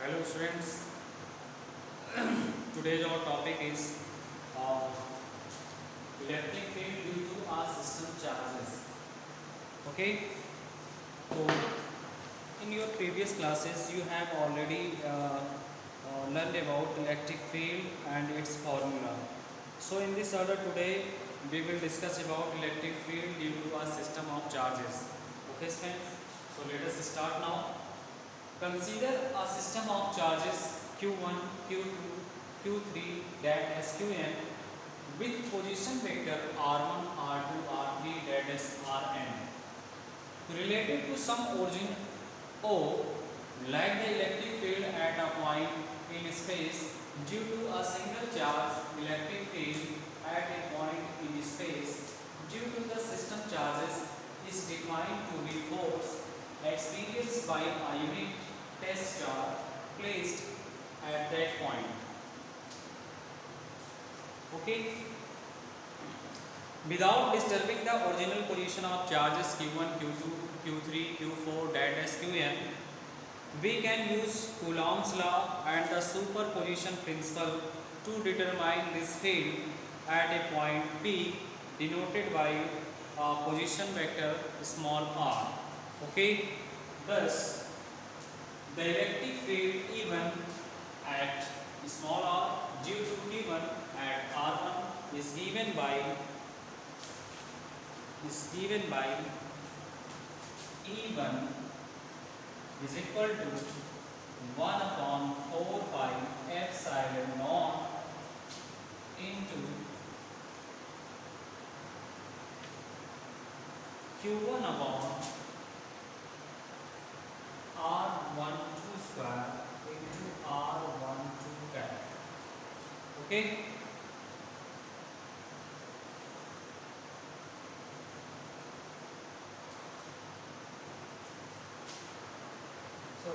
Hello students, today's our topic is uh, electric field due to our system charges. Okay, so in your previous classes you have already learned about electric field and its formula. So in this order today we will discuss about electric field due to our system of charges. Okay friends, so let us start now. Consider a system of charges q1, q2, q3, that is qn with position vector r1, r2, r3, that is rn related to some origin O, like the electric field at a point in space due to a single charge. Electric field at a point in space due to the system charges is defined to be force experienced by a unit test charge placed at that point. Okay, without disturbing the original position of charges q1, q2, q3, q4, that is qn, we can use Coulomb's law and the superposition principle to determine this field at a point P denoted by a position vector small r. Okay, thus the electric field even at small r due to P1 at r1 is given by E1 is equal to 1 upon 4 pi epsilon naught into q1 upon r12 square into r12 cap. Okay. So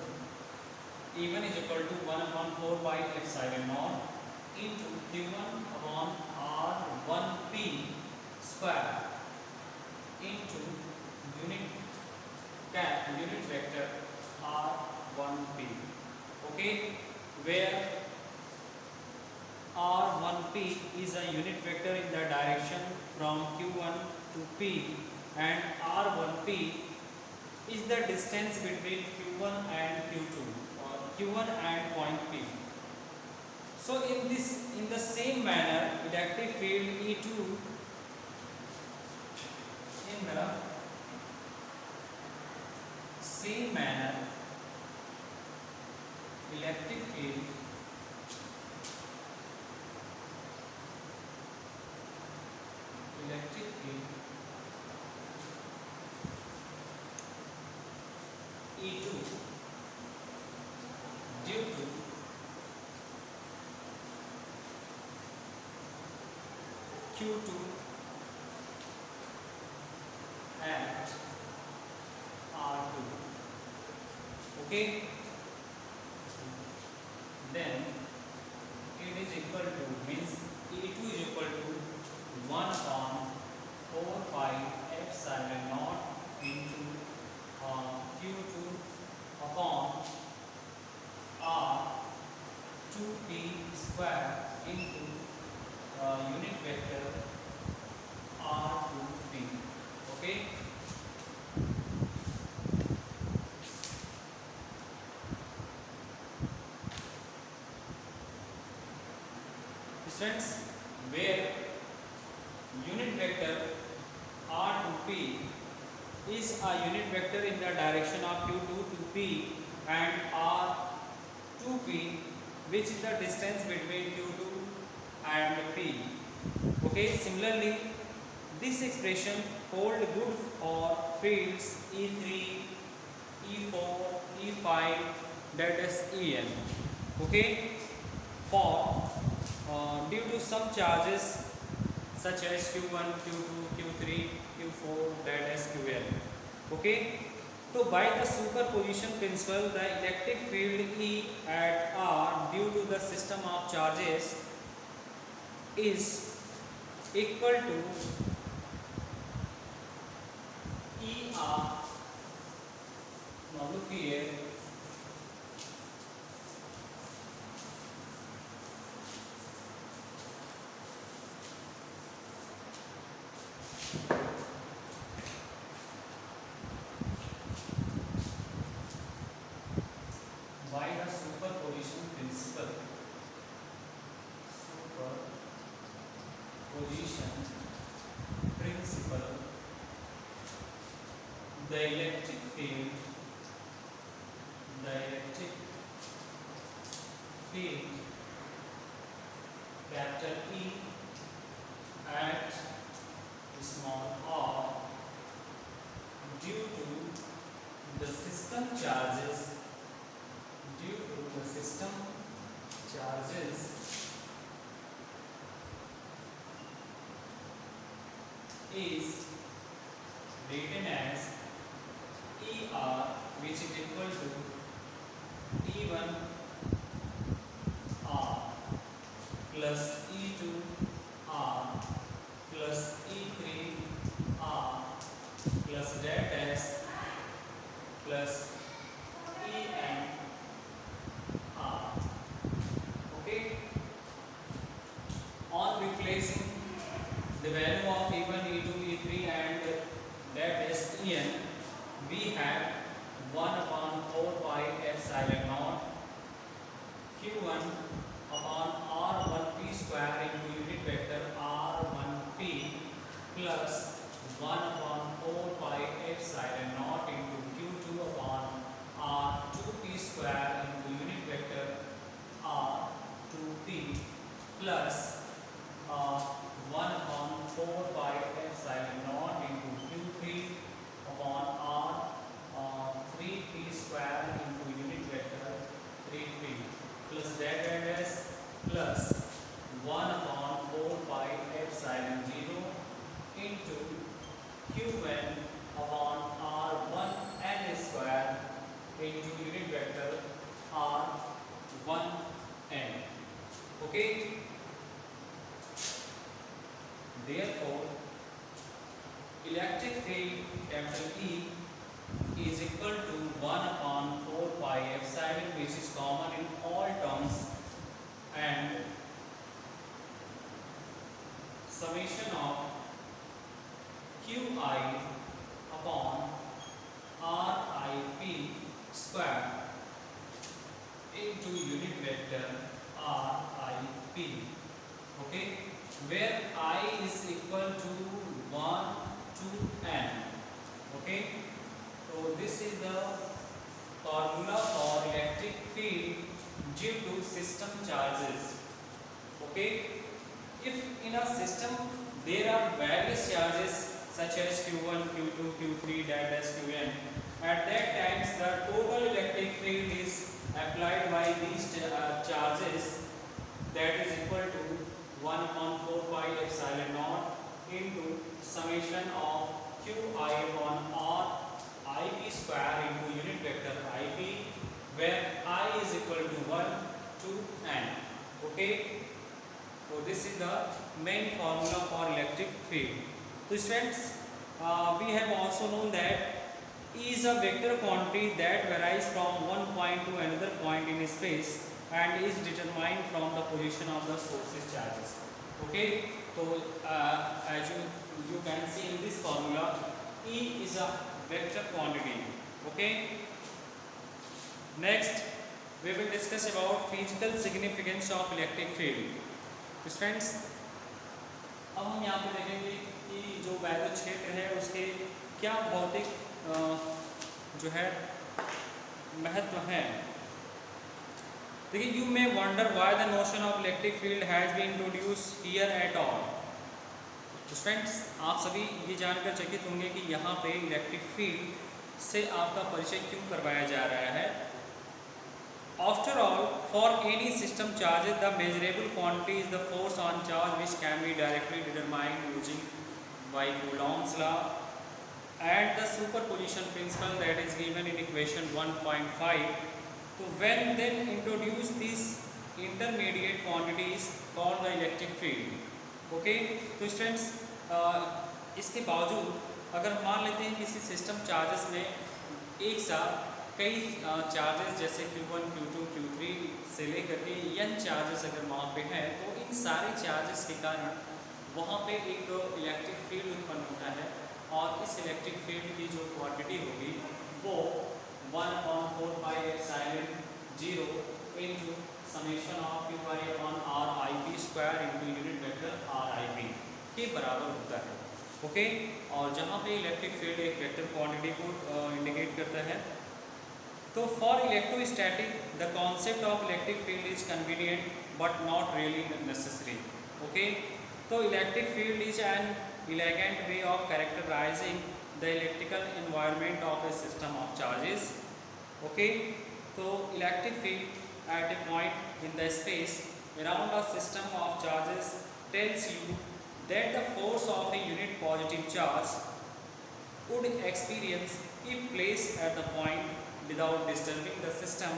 E1 is equal to 1 upon 4 pi epsilon naught into q1 upon r1p square into unit vector r1p. Okay, where r1p is a unit vector in the direction from q1 to p and r1p is the distance between q1 and q2 or q1 and point p. So in the same manner, electric field E2 in the same manner electric field E2 due to q2 at r2. Okay, then it is equal to means E2 is equal to 1 upon 4 pi epsilon naught into q2 upon r2p square into unit vector r2p. Okay, students, where unit vector r2p is a unit vector in the direction of q2 to p and r2p which is the distance between q2 and p. Okay, similarly this expression hold good for fields E3, E4, E5, that is En. Okay, for due to some charges such as q1, q2, q3, q4, that is qn. Okay, so by the superposition principle, the electric field E at R due to the system of charges is equal to ER. Now look here, the electric field capital E at small r due to the system charges is written as ER, which is equal to E1 R plus E2 R plus E3 R plus that S plus En R. Okay. On replacing the value of E1, E2, E3 and that is En, we have 1 upon 4 pi epsilon naught Q1 upon R1p square into unit vector R1p plus 1 upon 4 pi epsilon naught into Q2 upon R2p square into unit vector R2p plus 1 upon 4 pi epsilon naught into Q3 upon R3p square into unit vector 3p plus that as plus 1 upon 4 pi epsilon 0 into Q1 upon R1n square into unit vector R1n. Okay. Therefore, electric field capital E is equal to 1 upon 4 pi epsilon, which is common in all terms, and summation of Qi upon Rip square into unit vector Rip. Okay, where I is equal to 1 to n. Okay, so this is the formula for electric field due to system charges. Okay, if in a system there are various charges such as Q1, Q2, Q3, that is Qn, at that times the total electric field is applied by these charges, that is equal to 1 upon 4 pi epsilon naught into summation of Qi upon Rip square into unit vector Ip, where I is equal to 1 to n. Okay, so this is the main formula for electric field. So students, we have also known that E is a vector quantity that varies from one point to another point in space and is determined from the position of the source's charges. Okay, so as you can see in this formula, E is a vector quantity. Okay, next we will discuss about physical significance of electric field. तो friends, अब हम यहाँ पे देखेंगे कि जो वैद्युत क्षेत्र है उसके क्या भौतिक जो है महत्व है. देखिए, you may wonder why the notion of electric field has been introduced here at all. तो फ्रेंड्स, आप सभी ये जानकर चकित होंगे कि यहाँ पे इलेक्ट्रिक फील्ड से आपका परिचय क्यों करवाया जा रहा है. After all, for any system charges, the measurable quantity is the force on charge, which can be directly determined using by Coulomb's law and the superposition principle that is given in equation 1.5. So when then introduce these intermediate quantities called the electric field. Okay, तो students, इसके बावजूद अगर मान लेते हैं किसी system charges में एक साथ कई चार्जेस जैसे Q1, Q2, Q3 से लेकर के n चार्जेस अगर वहाँ पे हैं, तो इन सारे चार्जेस के कारण वहाँ पे एक इलेक्ट्रिक फील्ड उत्पन्न होता है और इस इलेक्ट्रिक फील्ड की जो क्वांटिटी होगी वो 1/4 pi epsilon 0 into summation of Qi upon Rip square into unit vector Rip के बराबर होता है. ओके, और जहाँ पे इलेक्ट्रिक फील्ड एक वेक्टर क्वांटिटी को इंडिकेट करता है। तो for electrostatic the concept of electric field is convenient but not really necessary. Okay, तो electric field is an elegant way of characterizing the electrical environment of a system of charges. Okay, so electric field at a point in the space around a system of charges tells you that the force of a unit positive charge would experience if placed at the point without disturbing the system.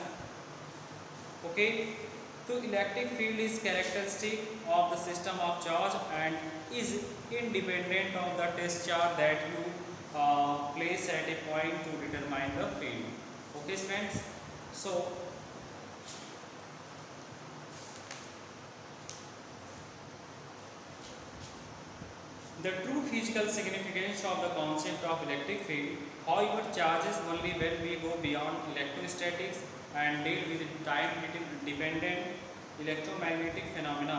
Okay, so electric field is characteristic of the system of charge and is independent of the test charge that you place at a point to determine the field. Okay friends, so the true physical significance of the concept of electric field, however, charges only when we go beyond electrostatics and deal with time dependent electromagnetic phenomena.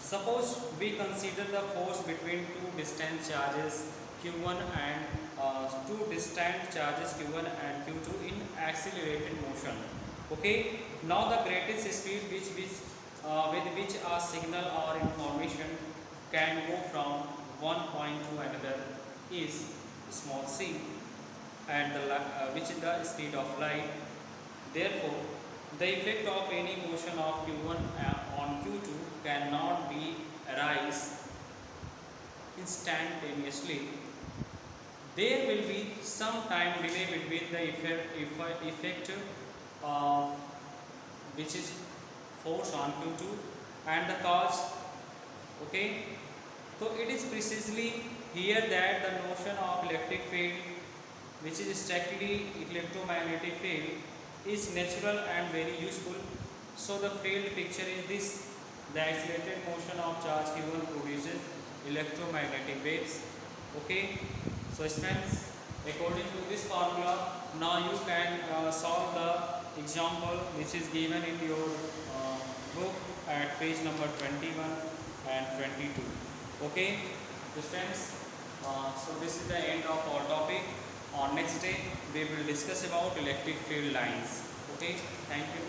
Suppose we consider the force between two distant charges q1 and two distant charges q1 and q2 in accelerated motion. Okay, now the greatest speed with which a signal or information can go from one point to another is small c, and which is the speed of light. Therefore, the effect of any motion of q1 on q2 cannot be arise instantaneously. There will be some time delay between the effect of which is force on q2 and the cause. Okay, so it is precisely here that the notion of electric field, which is strictly electromagnetic field, is natural and very useful. So the field picture is this: the accelerated motion of charge q1 produces electromagnetic waves. Okay, so friends, according to this formula, now you can solve the example which is given in your book at page number 21 and 22. Okay, so friends, so this is the end of our topic. On next day we will discuss about electric field lines. Okay, thank you.